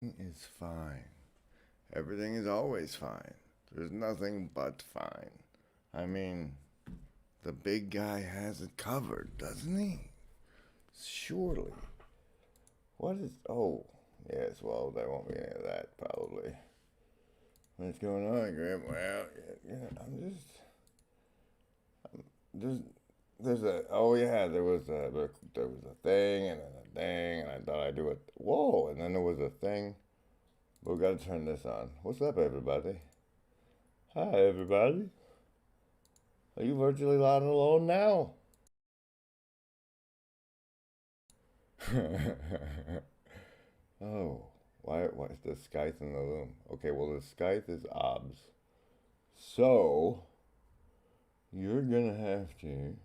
Is fine. Everything is always fine. There's nothing but fine. I mean, the big guy has it covered, doesn't he? Surely. What is. Oh, yes, well, there won't be any of that, probably. What's going on, Grim? Well, I'm just. There's. There's a. Oh, yeah, there was a thing, and then a thing, and I thought I'd do it. Whoa, and then there was a thing. But we gotta turn this on. What's up, everybody? Hi, everybody. Are you virtually loud and alone now? Oh, why is the Scythe in the Loom? Okay, well, the Scythe is obs. So, you're gonna have to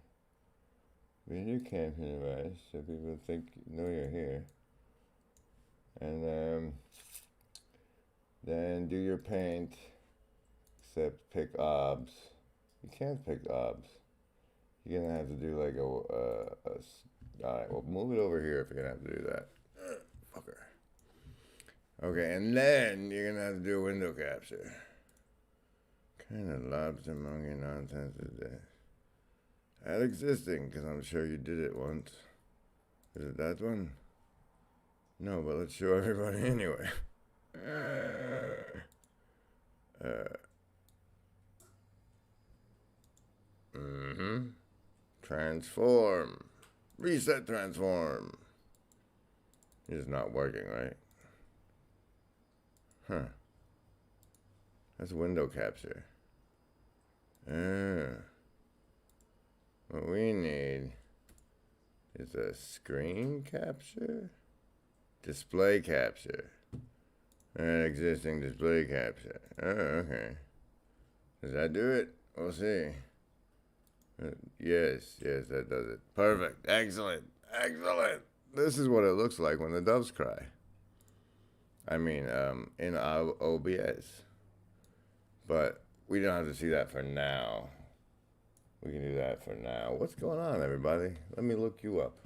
be in your camping device so people know you're here. And then do your paint, except pick obs. You can't pick obs. You're gonna have to do like alright, well, move it over here if you're gonna have to do that. Fucker. Okay, and then you're gonna have to do a window capture. Kind of lobster monkey nonsense is this? Add existing, because I'm sure you did it once. Is it that one? No, but let's show everybody anyway. Transform. Reset transform. It's not working, right? Huh. That's window capture. What we need is a screen capture, display capture, and existing display capture. Oh, okay. Does that do it? We'll see. Yes, that does it. Perfect. Excellent. This is what it looks like when the doves cry. I mean, in OBS. But we don't have to see that for now. We can do that for now. What's going on, everybody? Let me look you up.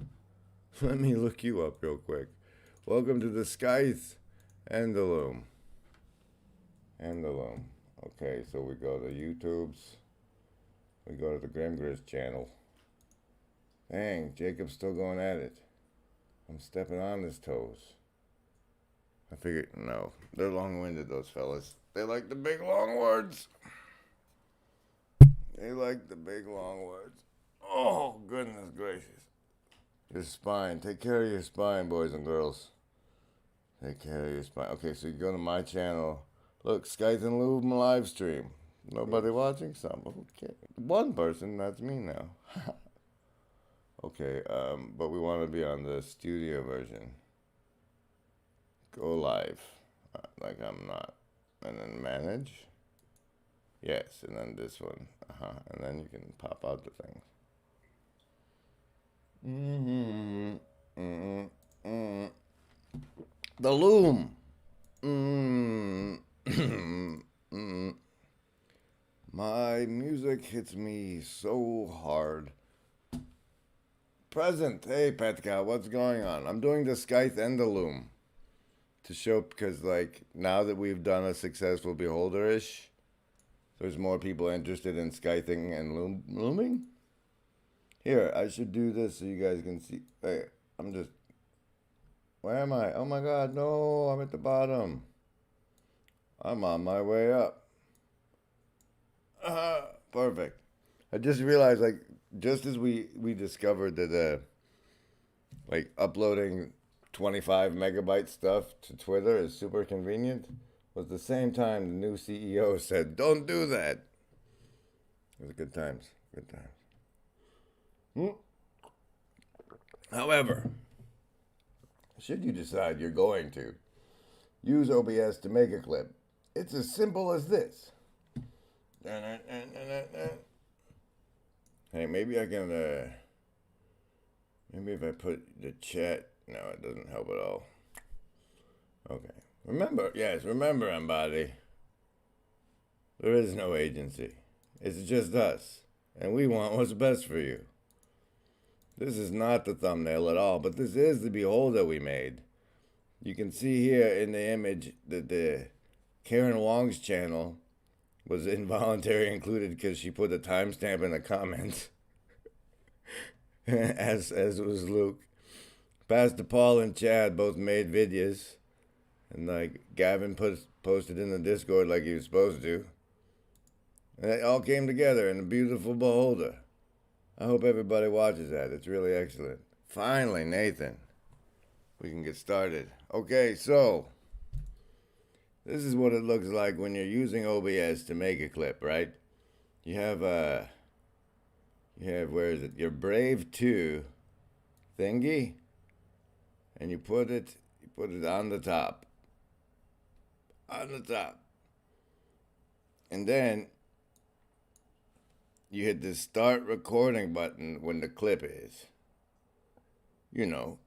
Let me look you up real quick. Welcome to the Scythe and the Loom. Okay, so we go to YouTube's. We go to the Grimgris channel. Dang, Jacob's still going at it. I'm stepping on his toes. I figured, no, they're long-winded, those fellas. They like the big, long words. Oh, goodness gracious. Your spine. Take care of your spine, boys and girls. Take care of your spine. Okay, so you go to my channel. Look, Scythe and Loom live stream. Nobody watching? Some. Okay. One person, that's me now. Okay, but we want to be on the studio version. Go live. Like I'm not. And then manage. Yes, and then this one. And then you can pop out the things. The Loom. My music hits me so hard. Present. Hey, Petka, what's going on? I'm doing the Scythe and the Loom to show, because like now that we've done a successful Beholder-ish, there's more people interested in scything and looming. Here, I should do this so you guys can see. Hey, where am I? Oh my god, no, I'm at the bottom. I'm on my way up. Perfect. I just realized, like, just as we discovered that, like, uploading 25 megabyte stuff to Twitter is super convenient, was the same time the new CEO said, don't do that. It was good times. However, should you decide you're going to use OBS to make a clip, it's as simple as this. Hey, maybe I can, maybe if I put the chat, no, it doesn't help at all. Okay. Remember, everybody, there is no agency. It's just us, and we want what's best for you. This is not the thumbnail at all, but this is the beholder we made. you can see here in the image that the Karen Wong's channel was involuntary included because she put a timestamp in the comments, as was Luke. Pastor Paul and Chad both made videos, and like Gavin posted in the Discord like he was supposed to, and it all came together in a beautiful beholder. I hope everybody watches that. It's really excellent. Finally, Nathan, we can get started. Okay, so this is what it looks like when you're using OBS to make a clip, right? You have where is it? Your Brave 2 thingy, and you put it on the top. And then you hit the start recording button when the clip is. You know,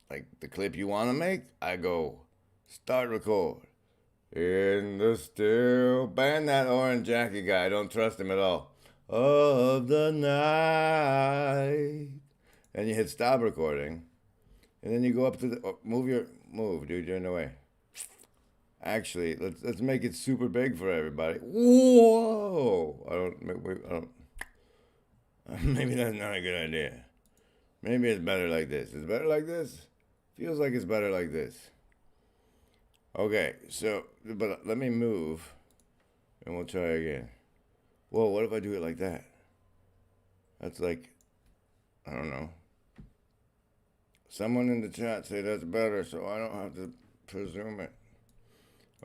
like the clip you want to make, I go start record. In the still, ban that orange jacket guy. I don't trust him at all. Of the night. And you hit stop recording. And then you go up to the, move, dude, you're in the way. Actually, let's make it super big for everybody. Whoa! I don't. Maybe that's not a good idea. Maybe it's better like this. Is it better like this? Feels like it's better like this. Okay, so, but let me move, and we'll try again. Whoa, what if I do it like that? That's like, I don't know. Someone in the chat say that's better, so I don't have to presume it.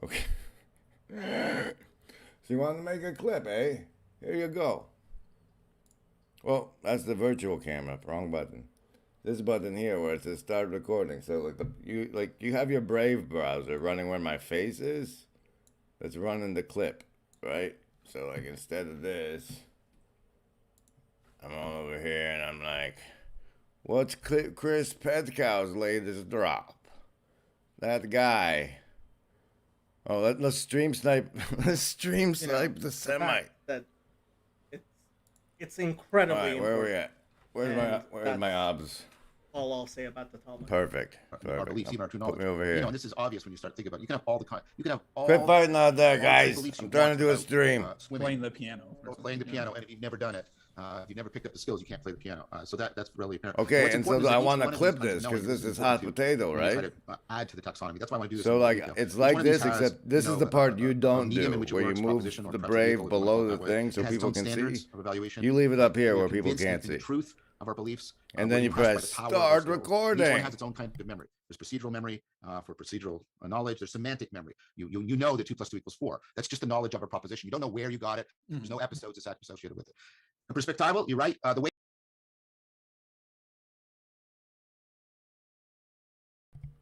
Okay. So you want to make a clip, eh? Here you go. Well, that's the virtual camera. Wrong button. This button here where it says start recording. So you have your Brave browser running where my face is. That's running the clip, right? So like instead of this, I'm all over here and I'm like, what's Chris Petcow's latest drop? That guy. Oh, let's stream snipe. Let's stream snipe the semi. That it's incredibly. All right, where are we at? Where's my obs? All I'll say about the Talmud. Perfect. Our beliefs, even our true knowledge. Put me over here. You know, and this is obvious when you start thinking about it. You can have all the you can have all. Quit fighting out there, guys. I'm trying to do a stream. Playing the piano. Or playing the piano, and if you've never done it, if you've never picked up the skills, you can't play the piano. So that's really apparent. Okay, and so I want to clip this because this is hot potato, right? Add to the taxonomy. That's why I want to do this. So like it's like this, except this is the part you don't do, where you move the Brave below the thing so people can see. You leave it up here where people can't see. Truth of our beliefs, and then you press start recording. Each one has its own kind of memory. There's procedural memory for procedural knowledge. There's semantic memory. You know that 2 + 2 = 4. That's just the knowledge of a proposition. You don't know where you got it. There's no episodes associated with it. And perspectival, you're right. The way.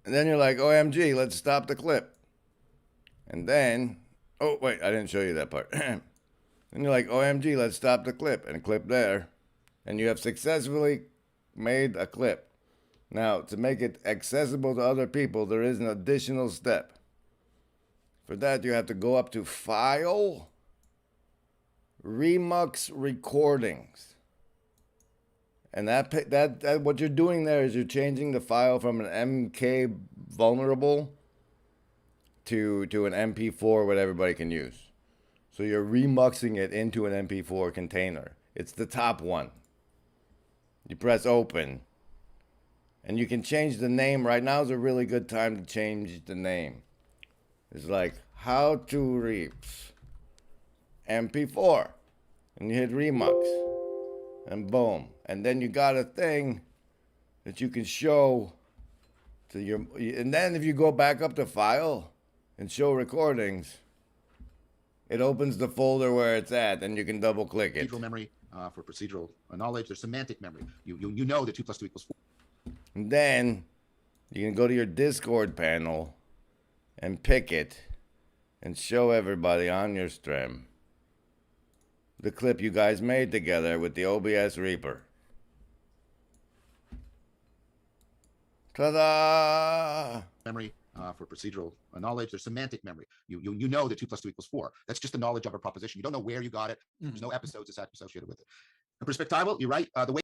And then you're like, OMG, let's stop the clip. And then, oh wait, I didn't show you that part. And you're like, OMG, let's stop the clip, and clip there. And you have successfully made a clip. Now, to make it accessible to other people, there is an additional step. For that, you have to go up to File, Remux Recordings. And that what you're doing there is you're changing the file from an MK vulnerable to an MP4 what everybody can use. So you're remuxing it into an MP4 container. It's the top one. You press open, and you can change the name. Right now is a really good time to change the name. It's like How to Reaps MP4, and you hit Remux, and boom. And then you got a thing that you can show to your, and then if you go back up to File and Show Recordings, it opens the folder where it's at, and you can double click it. Procedural memory for procedural knowledge. There's semantic memory. You know that 2 + 2 = 4. And then you can go to your Discord panel and pick it and show everybody on your stream the clip you guys made together with the OBS Reaper. Ta-da! Memory for procedural knowledge. There's semantic memory. You know that 2 + 2 = 4. That's just the knowledge of a proposition. You don't know where you got it. There's no episodes associated with it. And perspectival, you're right. The way.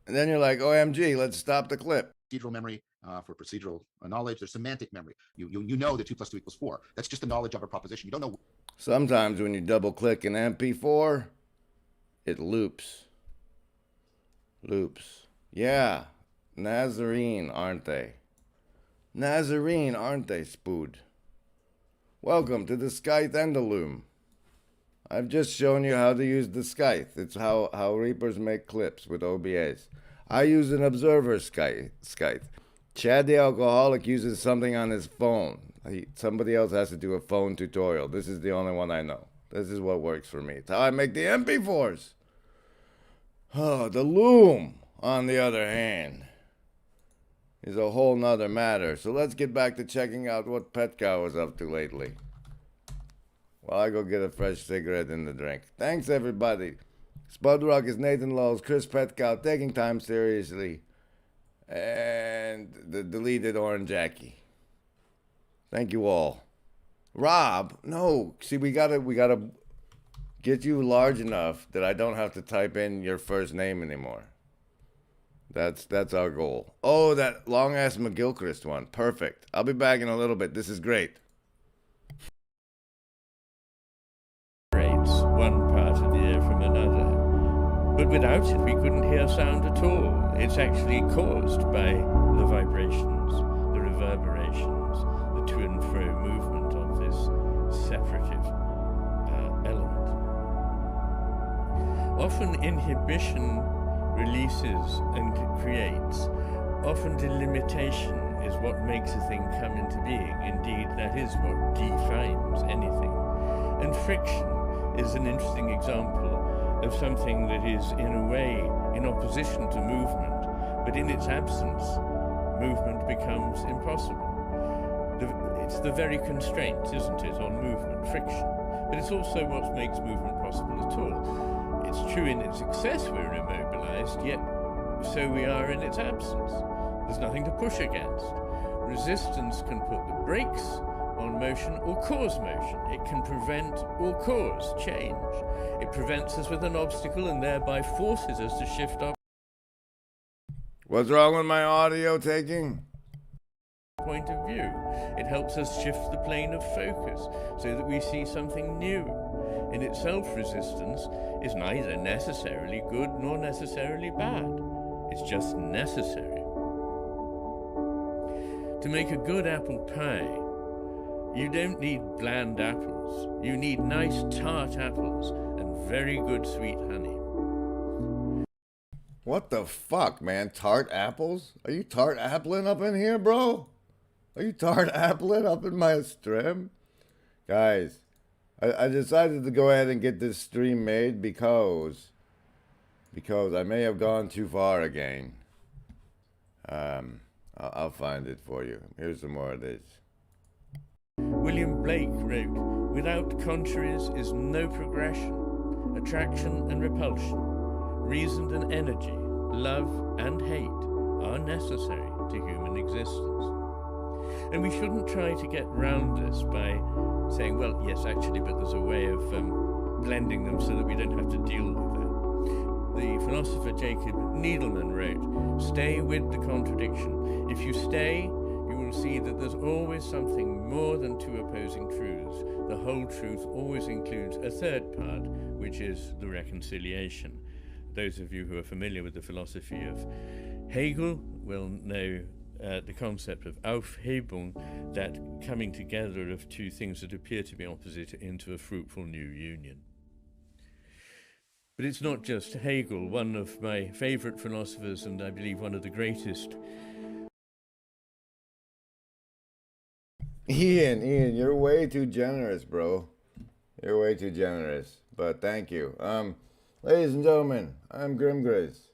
And then you're like, OMG, let's stop the clip. Procedural memory for procedural knowledge. There's semantic memory. You know that 2 + 2 = 4. That's just the knowledge of a proposition. You don't know. Sometimes when you double click an MP4, it loops. Loops. Yeah. Nazarene, aren't they? Nazarene, aren't they, Spood? Welcome to the Scythe and the Loom. I've just shown you how to use the Scythe. It's how Reapers make clips with OBS. I use an observer Scythe. Chad the Alcoholic uses something on his phone. Somebody else has to do a phone tutorial. This is the only one I know. This is what works for me. It's how I make the MP4s. Oh, the Loom, on the other hand, is a whole nother matter. So let's get back to checking out what Petcow was up to lately. While I go get a fresh cigarette in the drink. Thanks, everybody. Spudrock is Nathan Lowell's Chris Petcow, taking time seriously. And the deleted Orange Jackie. Thank you all. Rob, no. See, we gotta get you large enough that I don't have to type in your first name anymore. That's our goal. Oh, that long-ass McGilchrist one. Perfect. I'll be back in a little bit. This is great. One part of the ear from another. But without it, we couldn't hear sound at all. It's actually caused by the vibrations, the reverberations, the to and fro movement of this separative element. Often inhibition releases and creates. Often delimitation is what makes a thing come into being. Indeed, that is what defines anything. And friction is an interesting example of something that is, in a way, in opposition to movement, but in its absence, movement becomes impossible. It's the very constraint, isn't it, on movement, friction. But it's also what makes movement possible at all. It's true in its success we're immobilized, yet so we are in its absence. There's nothing to push against. Resistance can put the brakes on motion or cause motion. It can prevent or cause change. It prevents us with an obstacle and thereby forces us to shift our What's wrong with my audio taking? point of view. It helps us shift the plane of focus so that we see something new. In itself, resistance is neither necessarily good nor necessarily bad. It's just necessary. To make a good apple pie, you don't need bland apples. You need nice tart apples and very good sweet honey. What the fuck, man? Tart apples? Are you tart appling up in here, bro? Are you tart appling up in my stream? Guys, I decided to go ahead and get this stream made because I may have gone too far again. I'll find it for you. Here's some more of this. William Blake wrote, "Without contraries is no progression. Attraction and repulsion, reason and energy, love and hate are necessary to human existence." And we shouldn't try to get round this by saying, well, yes, actually, but there's a way of blending them so that we don't have to deal with that. The philosopher Jacob Needleman wrote, "Stay with the contradiction. If you stay, you will see that there's always something more than two opposing truths. The whole truth always includes a third part, which is the reconciliation." Those of you who are familiar with the philosophy of Hegel will know the concept of Aufhebung, that coming together of two things that appear to be opposite into a fruitful new union. But it's not just Hegel. One of my favorite philosophers, and I believe one of the greatest. Ian, you're way too generous, bro. You're way too generous. But thank you. Ladies and gentlemen, I'm Grimgriz,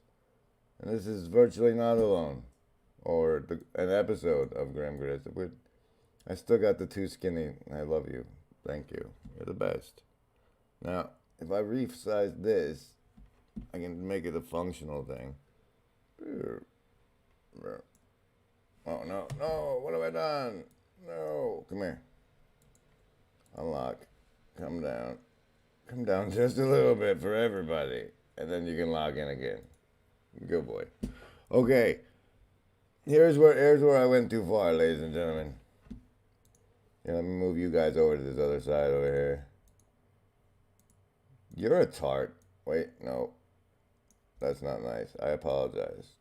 and this is Virtually Not Alone, or an episode of Grimgriz. I still got the too skinny. I love you. Thank you. You're the best. Now, if I resize this, I can make it a functional thing. Oh, no. What have I done? No. Come here. Unlock. Come down. Come down just a little bit for everybody. And then you can log in again. Good boy. Okay. Here's where I went too far, ladies and gentlemen. Yeah, let me move you guys over to this other side over here. You're a tart. Wait, no. That's not nice. I apologize.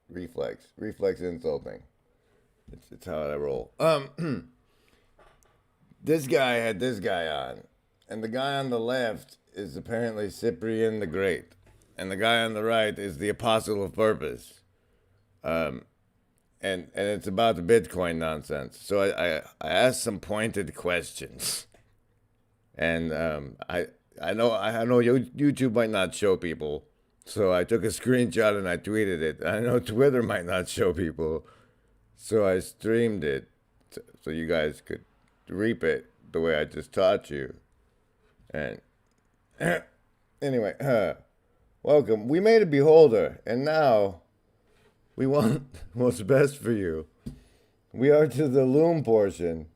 Reflex insulting. It's how I roll. This guy had this guy on, and the guy on the left is apparently Cyprian the Great, and the guy on the right is the Apostle of Purpose. And it's about the Bitcoin nonsense. So I asked some pointed questions, and I know YouTube might not show people, so I took a screenshot and I tweeted it. I know Twitter might not show people, so I streamed it so you guys could reap it the way I just taught you. And anyway, welcome. We made a beholder, and now we want what's best for you. We are to the Loom portion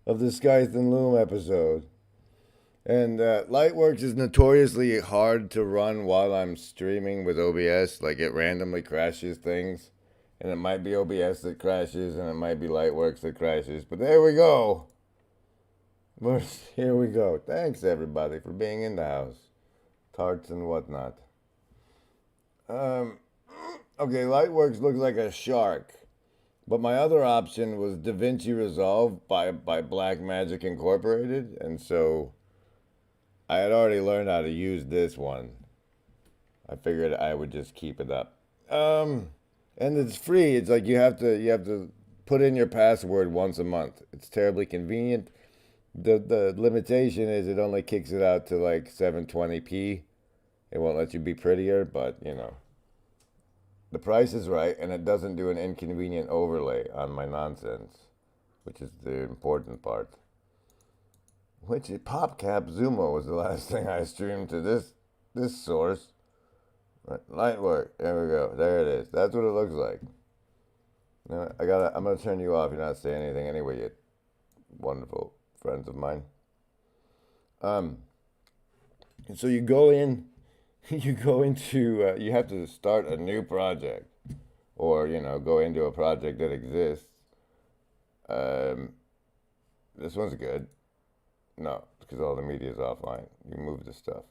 of the Scythe and Loom episode. And Lightworks is notoriously hard to run while I'm streaming with OBS. Like, it randomly crashes things. And it might be OBS that crashes, and it might be Lightworks that crashes. But there we go. Here we go. Thanks, everybody, for being in the house. Tarts and whatnot. Okay, Lightworks looks like a shark. But my other option was DaVinci Resolve by Black Magic Incorporated. And so I had already learned how to use this one. I figured I would just keep it up. And it's free. It's like you have to put in your password once a month. It's terribly convenient. The limitation is it only kicks it out to like 720p. It won't let you be prettier, but you know. The price is right, and it doesn't do an inconvenient overlay on my nonsense, which is the important part. Which PopCap Zumo was the last thing I streamed to this source. Lightwork, there we go. There it is. That's what it looks like. Now, I'm gonna turn you off. You're not saying anything anyway, you wonderful friends of mine. And so you go into you have to start a new project, or go into a project that exists. This one's good. No, because all the media is offline. You move the stuff.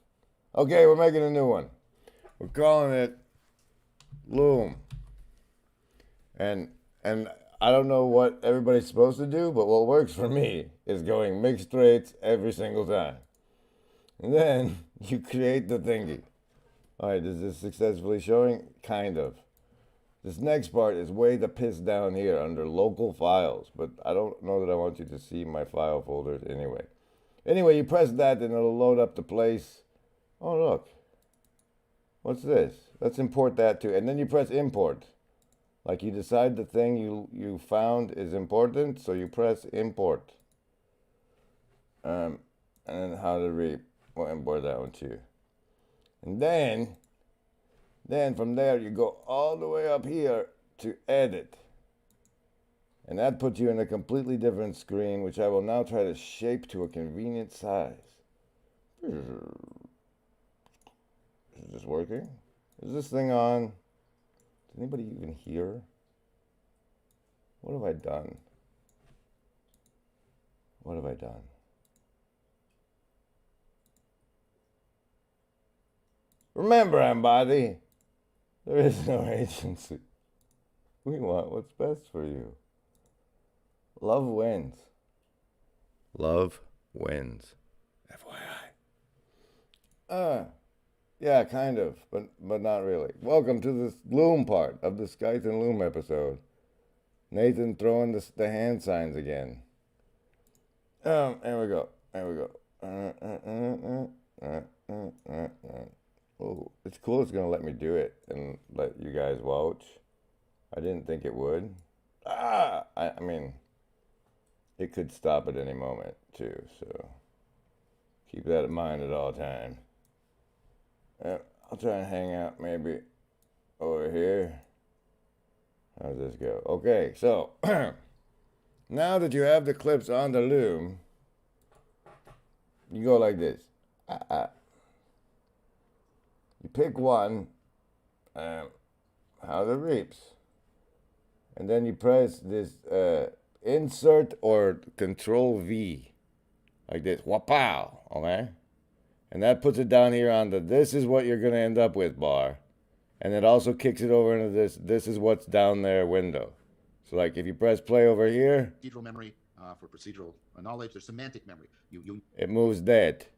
Okay, we're making a new one. We're calling it Loom. And I don't know what everybody's supposed to do, but what works for me is going mixed rates every single time. And then you create the thingy. All right, is this successfully showing? Kind of. This next part is way the piss down here under local files, but I don't know that I want you to see my file folders anyway. Anyway, you press that and it'll load up the place. Oh, look. What's this? Let's import that too. And then you press import. Like you decide the thing you found is important, so you press import. And then how to we'll import that one too. And then from there you go all the way up here to edit. And that puts you in a completely different screen, which I will now try to shape to a convenient size. Is this working? Is this thing on? Does anybody even hear? What have I done? What have I done? Remember, everybody, there is no agency. We want what's best for you. Love wins. Love wins. FYI. Yeah, kind of, but not really. Welcome to this Loom part of the Scythe and Loom episode. Nathan throwing the hand signs again. There we go. Oh, it's cool it's going to let me do it and let you guys watch. I didn't think it would. I mean, it could stop at any moment, too, so keep that in mind at all times. I'll try and hang out maybe over here. How's this go? Okay, so now that you have the clips on the Loom, you go like this. You pick one, how the reaps. And then you press this insert or control V. Like this. Wapow. Okay? And that puts it down here on the this is what you're going to end up with bar. And it also kicks it over into this is what's down there window. So like if you press play over here. Procedural memory for procedural knowledge. There's semantic memory. It moves that.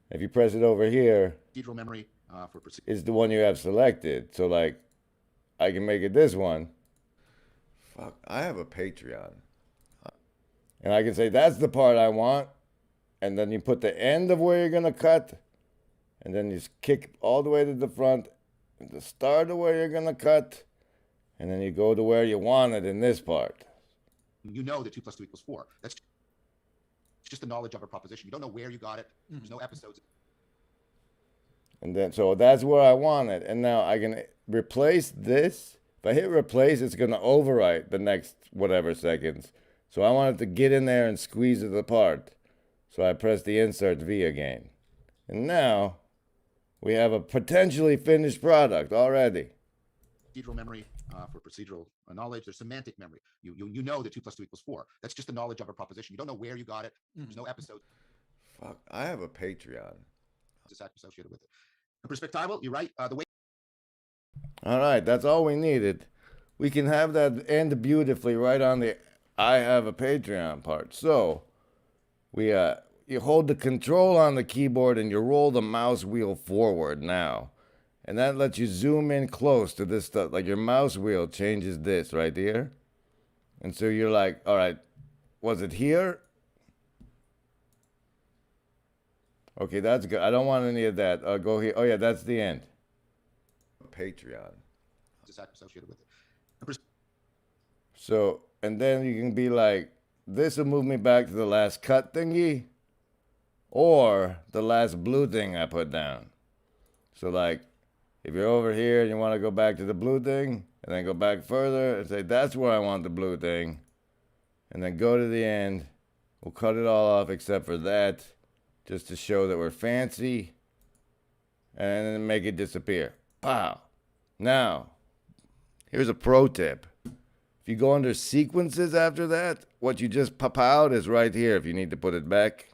If you press it over here. Procedural memory for is the one you have selected. So like I can make it this one. Fuck, I have a Patreon. And I can say that's the part I want. And then you put the end of where you're going to cut. And then you kick all the way to the front. The start of where you're going to cut. And then you go to where you want it in this part. You know that 2 + 2 = 4. That's just the knowledge of a proposition. You don't know where you got it. There's no episodes. And then, so that's where I want it. And now I can replace this. If I hit replace, it's going to overwrite the next whatever seconds. So I want it to get in there and squeeze it apart. So I press the insert V again. And now we have a potentially finished product already. Procedural memory for procedural knowledge. There's semantic memory. You know that 2 + 2 = 4. That's just the knowledge of a proposition. You don't know where you got it. There's no episode. Fuck, I have a Patreon. Associated with it. And perspectival, you're right. The way. All right, that's all we needed. We can have that end beautifully right on the I have a Patreon part. So we you hold the control on the keyboard and you roll the mouse wheel forward now. And that lets you zoom in close to this stuff. Like your mouse wheel changes this right here. And so you're like, all right, was it here? Okay, that's good. I don't want any of that. Go here. Oh, yeah, that's the end. Patreon. Associated with it. So, and then you can be like, this will move me back to the last cut thingy or the last blue thing I put down. So, like, if you're over here and you want to go back to the blue thing and then go back further and say, that's where I want the blue thing. And then go to the end. We'll cut it all off except for that. Just to show that we're fancy. And then make it disappear. Pow. Now, here's a pro tip. If you go under sequences after that, what you just pop out is right here if you need to put it back.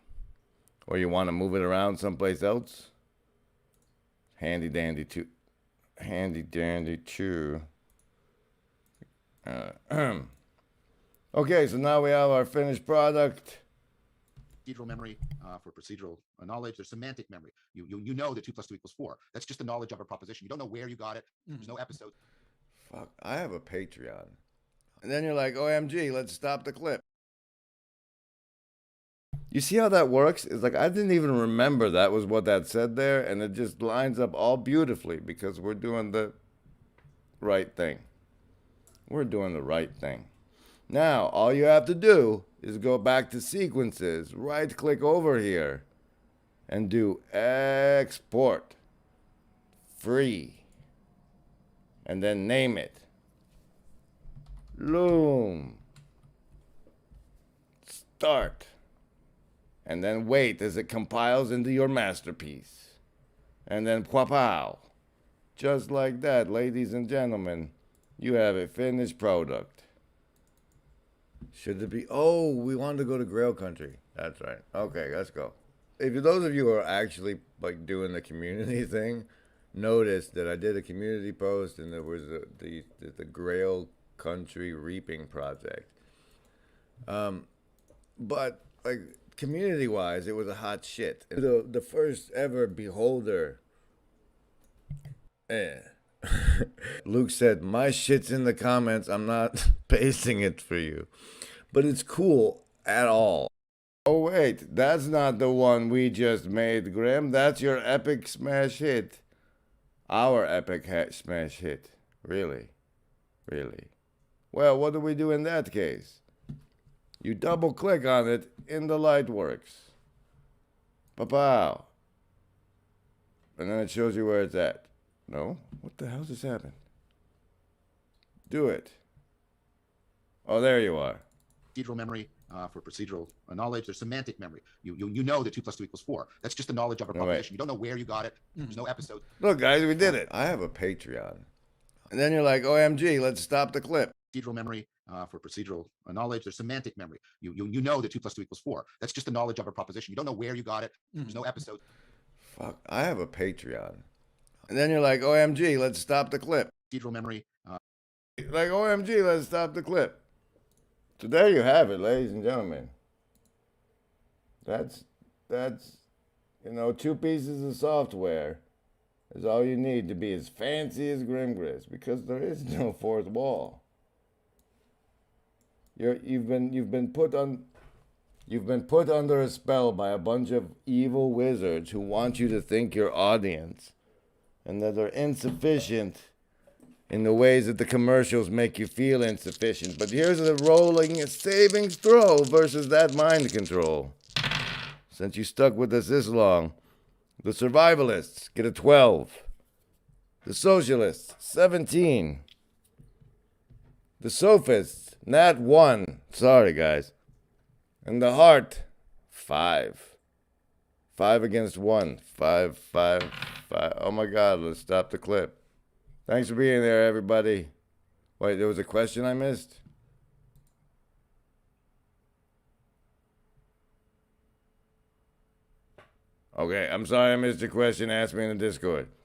Or you want to move it around someplace else. Handy dandy too. Handy dandy too. Okay, so now we have our finished product. Procedural memory for procedural knowledge. There's semantic memory. You know that 2 + 2 = 4. That's just the knowledge of a proposition. You don't know where you got it. There's no episode. Fuck, I have a Patreon. And then you're like, OMG, let's stop the clip. You see how that works? It's like I didn't even remember that was what that said there, and it just lines up all beautifully because we're doing the right thing. We're doing the right thing. Now, all you have to do is go back to sequences, right-click over here, and do export, free, and then name it. Loom. Start. And then wait as it compiles into your masterpiece. And then pow. Just like that, ladies and gentlemen, you have a finished product. Should it be? Oh, we wanted to go to Grail Country. That's right. Okay, let's go. If those of you who are actually like doing the community thing, notice that I did a community post and there was the Grail Country Reaping Project. But like community-wise, it was a hot shit. The first ever beholder. Luke said, my shit's in the comments. I'm not pasting it for you. But it's cool at all. Oh, wait. That's not the one we just made, Grim. That's your epic smash hit. Our epic smash hit. Really? Really? Well, what do we do in that case? You double click on it in the Lightworks. Pow. And then it shows you where it's at. No? What the hell just happened? Do it. Oh, there you are. Procedural memory for procedural knowledge. There's semantic memory. You know that 2 + 2 = 4. That's just the knowledge of a proposition. You don't know where you got it. There's no episode. Look, guys, we did it. I have a Patreon. And then you're like, OMG, let's stop the clip. Procedural memory for procedural knowledge. There's semantic memory. You know that 2 + 2 = 4. That's just the knowledge of a proposition. You don't know where you got it. There's no episode. Fuck, I have a Patreon. And then you're like, OMG, let's stop the clip. Procedural memory. Like, OMG, let's stop the clip. So there you have it, ladies and gentlemen. That's 2 pieces of software is all you need to be as fancy as Grimgris, because there is no fourth wall. You've been put under a spell by a bunch of evil wizards who want you to think your audience, and that they're insufficient in the ways that the commercials make you feel insufficient. But here's a rolling savings throw versus that mind control. Since you stuck with us this long, the survivalists get a 12. The socialists, 17. The sophists, nat 1. Sorry, guys. And the heart, 5. 5 against 1. 5, 5, 5. Oh my God, let's stop the clip. Thanks for being there, everybody. Wait, there was a question I missed? Okay, I'm sorry I missed your question. Ask me in the Discord.